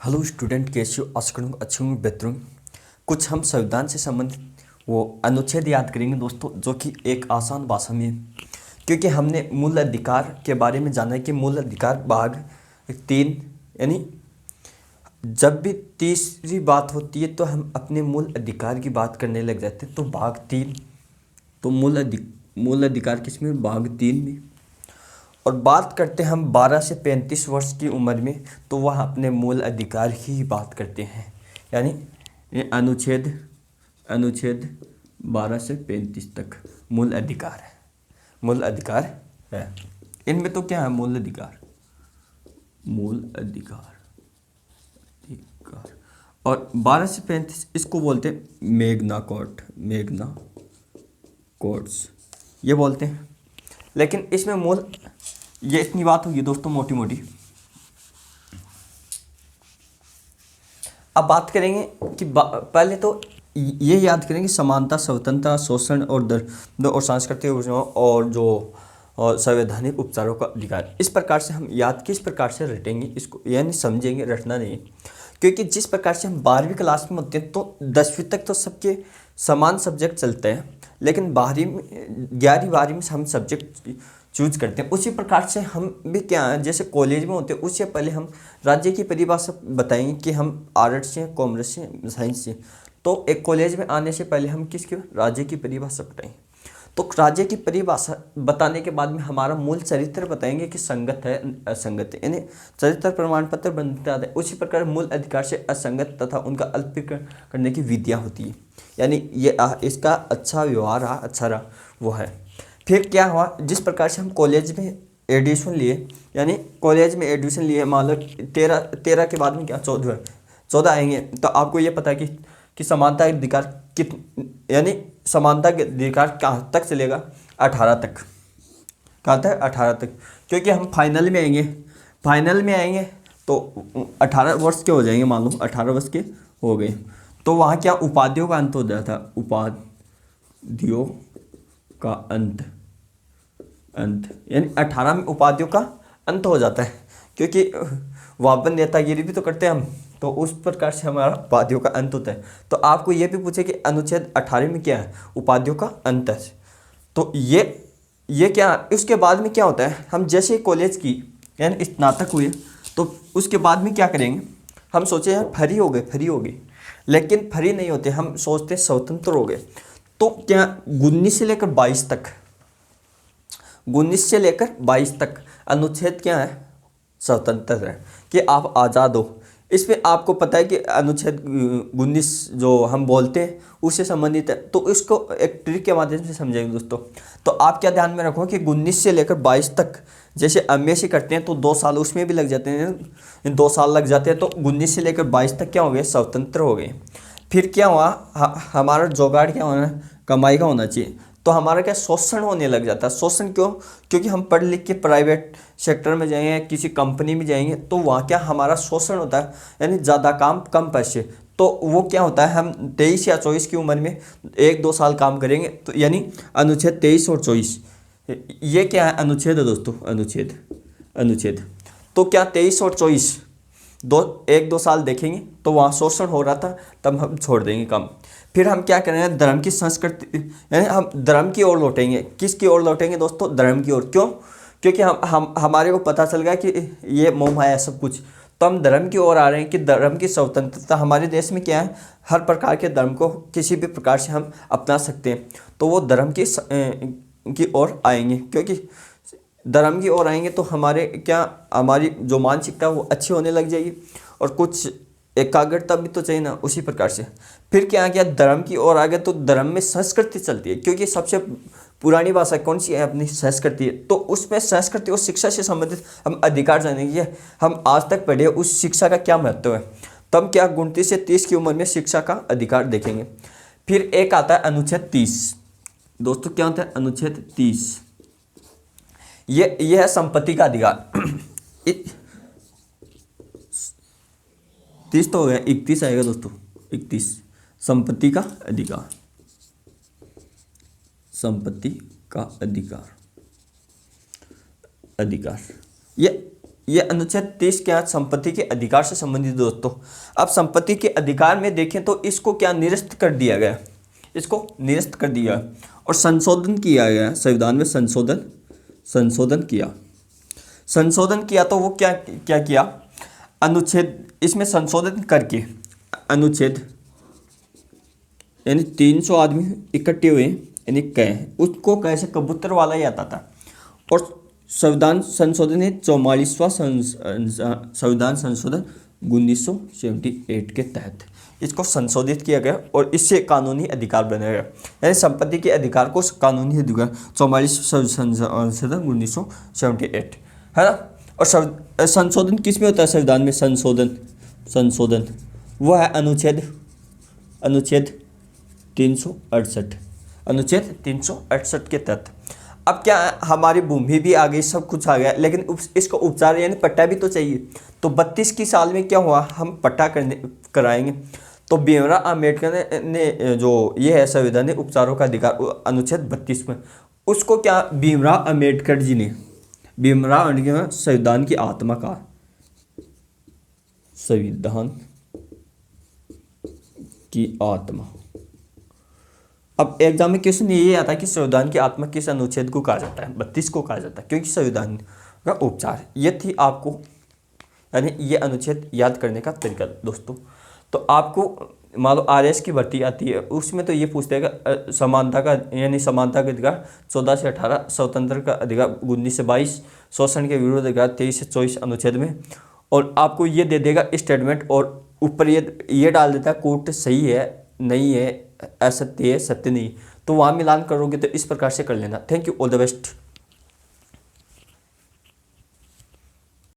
Hello student, कैसे हो? आशा करूँगा अच्छे होंगे, बेहतर होंगे। कुछ हम संविधान से संबंधित वो अनुच्छेद याद करेंगे दोस्तों, जो कि एक आसान भाषा में है। क्योंकि हमने मूल अधिकार के बारे में जाना है कि मूल अधिकार भाग 3, यानी जब भी तीसरी बात होती है तो हम अपने मूल अधिकार की बात करने लग जाते हैं। तो भाग 3, तो मूल अधिकार किसमें? भाग 3 में। और बात करते हैं हम 12 से 35 वर्ष की उम्र में, तो वह अपने मूल अधिकार की बात करते हैं। यानी ये अनुच्छेद 12 से 35 तक मूल अधिकार है। मूल अधिकार है। इनमें तो क्या है? मूल अधिकार और 12 से 35 इसको बोलते हैं मेग्ना कोड्स, ये बोलते हैं। लेकिन इसमें ये इतनी बात होगी दोस्तों मोटी मोटी। अब बात करेंगे कि पहले तो ये याद करेंगे समानता, स्वतंत्रता, शोषण और दर्द और सांस्कृतिक और जो संवैधानिक उपचारों का अधिकार। इस प्रकार से हम याद किस प्रकार से रटेंगे इसको, यानी समझेंगे, रटना नहीं। क्योंकि जिस प्रकार से हम 12वीं क्लास में होते हैं तो 10वीं तक तो सबके समान सब्जेक्ट चलते हैं, लेकिन 11वीं 12वीं में हम सब्जेक्ट चूज करते हैं। उसी प्रकार से हम भी क्या है, जैसे कॉलेज में होते हैं उससे पहले हम राज्य की परिभाषा बताएंगे कि हम आर्ट्स से, कॉमर्स से, साइंस से। तो एक कॉलेज में आने से पहले हम किसकी राज्य की परिभाषा बताएंगे। तो राज्य की परिभाषा बताने के बाद में हमारा मूल चरित्र बताएंगे कि संगत है, असंगत है, यानी चरित्र प्रमाण पत्र बनता है। उसी प्रकार मूल अधिकार से असंगत तथा उनका अल्पीकरण करने की विधियाँ होती है। यानी ये इसका अच्छा व्यवहार रहा, अच्छा रहा, वो है। फिर क्या हुआ, जिस प्रकार से हम कॉलेज में एडमिशन लिए, यानी कॉलेज में एडमिशन लिए, मान लो 13 के बाद में क्या 14 आएंगे, तो आपको ये पता है कि समानता का अधिकार यानी समानता के अधिकार कहाँ तक चलेगा? 18 तक। कहाँ तक? 18 तक। क्योंकि हम फाइनल में आएंगे तो 18 वर्ष के हो जाएंगे, मान लो 18 वर्ष के हो गए, तो वहाँ क्या उपाधियों का अंत हो जाता है, उपाधियों का अंत यानी 18 में उपाधियों का अंत हो जाता है। क्योंकि वहाँ पर नेतागिरी भी तो करते हैं हम, तो उस प्रकार से हमारा उपाधियों का अंत होता है। तो आपको ये भी पूछे कि अनुच्छेद 18 में क्या है? उपाधियों का अंत है। तो ये क्या, उसके बाद में क्या होता है, हम जैसे कॉलेज की यानी स्नातक हुए तो उसके बाद में क्या करेंगे? हम सोचे यार फ्री हो गए, लेकिन फ्री नहीं होते, हम सोचते स्वतंत्र हो गए। तो क्या 19 से लेकर 22 तक अनुच्छेद क्या है? स्वतंत्र है, कि आप आज़ाद हो। इसमें आपको पता है कि अनुच्छेद 19 जो हम बोलते हैं उससे संबंधित है। तो इसको एक ट्रिक के माध्यम से समझेंगे दोस्तों। तो आप क्या ध्यान में रखो कि 19 से लेकर 22 तक जैसे एमएससी करते हैं तो 2 साल उसमें भी लग जाते हैं, 2 साल लग जाते हैं। तो 19 से लेकर 22 तक क्या हो गए? स्वतंत्र हो गए। फिर क्या हुआ, हमारा जुगाड़ क्या होना? कमाई का होना चाहिए। तो हमारा क्या शोषण होने लग जाता है। शोषण क्यों? क्योंकि हम पढ़ लिख के प्राइवेट सेक्टर में जाएंगे, किसी कंपनी में जाएंगे, तो वहाँ क्या हमारा शोषण होता है, यानी ज़्यादा काम कम पैसे। तो वो क्या होता है, हम 23 या 24 की उम्र में 1-2 साल काम करेंगे। तो यानी अनुच्छेद 23 और 24 ये क्या है? अनुच्छेद है दोस्तों, अनुच्छेद। तो क्या 23 और 24 1-2 साल देखेंगे तो वहाँ शोषण हो रहा था, तब हम छोड़ देंगे काम। फिर हम क्या करेंगे? धर्म की संस्कृति, यानी हम धर्म की ओर लौटेंगे। किसकी ओर लौटेंगे दोस्तों? धर्म की ओर। क्यों? क्योंकि हमारे को पता चल गया कि ये मोह माया सब कुछ, तो हम धर्म की ओर आ रहे हैं कि धर्म की स्वतंत्रता हमारे देश में क्या है, हर प्रकार के धर्म को किसी भी प्रकार से हम अपना सकते हैं। तो वो धर्म की ओर आएंगे, क्योंकि धर्म की ओर आएंगे तो हमारी जो मानसिकता वो अच्छी होने लग जाएगी, और कुछ एकाग्रता भी तो चाहिए ना, उसी प्रकार से। फिर क्या आ गया? धर्म की ओर आ गया तो धर्म में संस्कृति चलती है, क्योंकि सबसे पुरानी भाषा कौन सी है? अपनी संस्कृति है। तो उसमें संस्कृति और शिक्षा से संबंधित हम अधिकार जानेंगे, हम आज तक पढ़े उस शिक्षा का क्या महत्व है। तब क्या 29 से 30 की उम्र में शिक्षा का अधिकार देखेंगे। फिर एक आता है अनुच्छेद 30 दोस्तों। क्या होता है? अनुच्छेद 30 ये है संपत्ति का अधिकार। 30 तो हो गया, 31 आएगा दोस्तों। 31 संपत्ति का अधिकार, संपत्ति का अधिकार। ये ये अनुच्छेद 30 क्या है, संपत्ति के अधिकार से संबंधित दोस्तों। अब संपत्ति के अधिकार में देखें तो इसको क्या निरस्त कर दिया गया, इसको निरस्त कर दिया और संशोधन किया गया संविधान में, संशोधन किया तो वो क्या क्या किया, अनुच्छेद इसमें संशोधन करके अनुच्छेद यानी 300 आदमी इकट्ठे हुए यानी कह उसको कैसे कबूतर वाला ही आता था। और संविधान संशोधन है 44वां संविधान संशोधन 1978 के तहत इसको संशोधित किया गया और इससे कानूनी अधिकार बनाया गया, यानी संपत्ति के अधिकार को कानूनी अधिकार 44 संशोधन 1978 है ना। और संशोधन किस में होता है संविधान में, संशोधन वो है अनुच्छेद 368 के तहत। अब क्या है, हमारी भूमि भी आ गई, सब कुछ आ गया, लेकिन इसका उपचार यानी पट्टा भी तो चाहिए। तो 32 की साल में क्या हुआ, हम पट्टा कराएंगे। तो भीमराव अम्बेडकर ने जो ये है संवैधानिक उपचारों का अधिकार अनुच्छेद 32 में, उसको क्या भीमराव अम्बेडकर जी ने संविधान की आत्मा का, संविधान की आत्मा। अब एग्जाम में क्वेश्चन ये आता है कि संविधान की आत्मा किस अनुच्छेद को कहा जाता है, 32 को कहा जाता है, क्योंकि संविधान का उपचार। ये थी आपको यानी ये अनुच्छेद याद करने का तरीका दोस्तों। तो आपको मान लो आरएस की भर्ती आती है, उसमें तो ये पूछते हैं समानता का यानी समानता का अधिकार 14 से 18, स्वतंत्र का अधिकार 19 से 22, शोषण के विरुद्ध अधिकार 23 से 24 अनुच्छेद में। और आपको ये दे देगा स्टेटमेंट और ऊपर ये डाल देता है कोर्ट सही है नहीं है, असत्य है सत्य नहीं, तो वहाँ मिलान करोगे तो इस प्रकार से कर लेना। Thank you, all the best.